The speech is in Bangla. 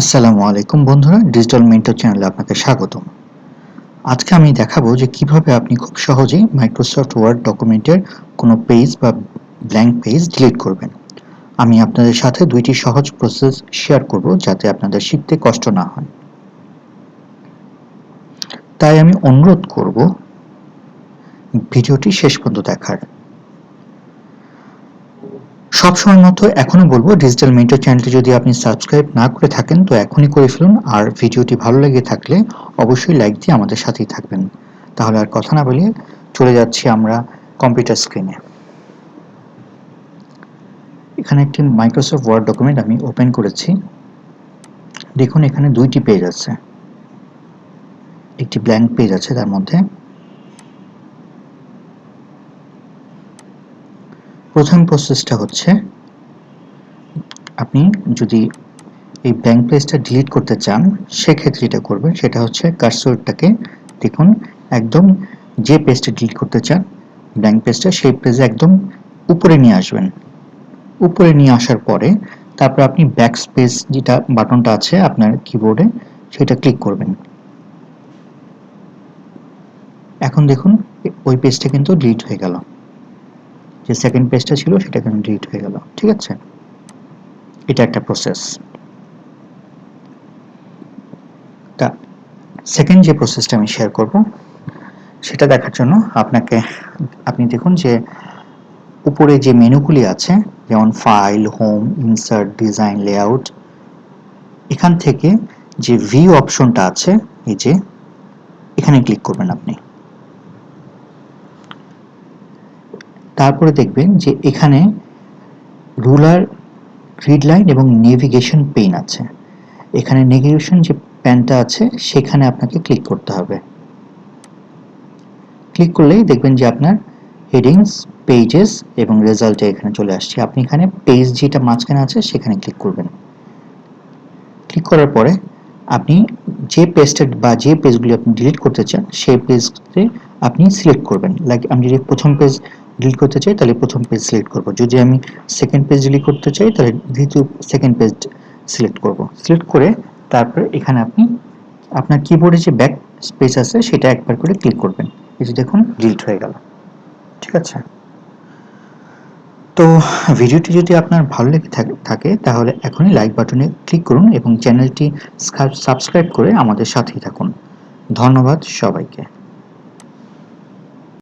আসসালামু আলাইকুম বন্ধুরা, ডিজিটাল মেন্টর চ্যানেলে আপনাকে স্বাগতম। আজকে আমি দেখাবো যে কিভাবে আপনি খুব সহজেই মাইক্রোসফট ওয়ার্ড ডকুমেন্টের কোনো পেজ বা ব্ল্যাঙ্ক পেজ ডিলিট করবেন। আমি আপনাদের সাথে দুইটি সহজ প্রসেস শেয়ার করব যাতে আপনাদের শিখতে কষ্ট না হয়। তাই আমি অনুরোধ করব ভিডিওটি শেষ পর্যন্ত দেখার। সবসময় মতো এখনো বলবো, ডিজিটাল মেন্টর চ্যানেলটি যদি আপনি সাবস্ক্রাইব না করে থাকেন তো এখনই করে ফেলুন, আর ভিডিওটি ভালো লেগে থাকলে অবশ্যই লাইক দিয়ে আমাদের সাথেই থাকবেন। তাহলে আর কথা না বলে চলে যাচ্ছি আমরা কম্পিউটার স্ক্রিনে। এখানে একটি মাইক্রোসফট ওয়ার্ড ডকুমেন্ট আমি ওপেন করেছি। দেখুন এখানে দুইটি পেজ আছে, একটি ব্ল্যাঙ্ক পেজ আছে তার মধ্যে। প্রথম প্রসেসটা হচ্ছে, আপনি যদি এই ব্ল্যাঙ্ক পেজটা ডিলিট করতে চান সেক্ষেত্রে যেটা করবেন সেটা হচ্ছে কার্সরটাকে দেখুন একদম যে পেজটা ডিলিট করতে চান ব্ল্যাঙ্ক পেজটা, সেই পেজে একদম উপরে নিয়ে আসবেন। উপরে নিয়ে আসার পরে তারপর আপনি ব্যাক স্পেস যেটা বাটনটা আছে আপনার কিবোর্ডে সেটা ক্লিক করবেন। এখন দেখুন ওই পেজটা কিন্তু ডিলিট হয়ে গেল, যে সেকেন্ড পেজটা ছিল সেটা কিন্তু ডিলিট হয়ে গেল। ঠিক আছে, এটা একটা প্রসেস। তা সেকেন্ড যে প্রসেসটা আমি শেয়ার করব সেটা দেখার জন্য আপনি দেখুন যে উপরে যে মেনুগুলি আছে, যেমন file, home, insert, design, layout, এখান থেকে যে ভিউ অপশনটা আছে এই যে এখানে ক্লিক করবেন আপনি। তারপরে দেখবেন যে এখানে রুলার, গ্রিড লাইন এবং নেভিগেশন পেন আছে। এখানে নেভিগেশন যে প্যানটা আছে সেখানে আপনাকে ক্লিক করতে হবে। ক্লিক করলেই দেখবেন যে আপনার হেডিংস, পেজেস এবং রেজাল্টে এখানে চলে আসছে। আপনি এখানে পেজ যেটা মাঝখানে আছে সেখানে ক্লিক করবেন। ক্লিক করার পরে আপনি যে পেজটা বা যে পেজগুলি আপনি ডিলিট করতে চান সেই পেজে আপনি সিলেক্ট করবেন। লাইক আমি যদি প্রথম পেজ ডিলিট করতে চাই তাহলে প্রথম পেজ সিলেক্ট করব, যদি আমি সেকেন্ড পেজ ডিলিট করতে চাই তাহলে দ্বিতীয় সেকেন্ড পেজ সিলেক্ট করব। সিলেক্ট করে তারপরে এখানে আপনি আপনার কিবোর্ডে যে ব্যাক স্পেস আছে সেটা একবার করে ক্লিক করবেন। এই যে দেখুন ডিলিট হয়ে গেল। ঠিক আছে, তো ভিডিওটি যদি আপনার ভালো লেগে থাকে তাহলে এখনই লাইক বাটনে ক্লিক করুন এবং চ্যানেলটি সাবস্ক্রাইব করে আমাদের সাথেই থাকুন। ধন্যবাদ সবাইকে।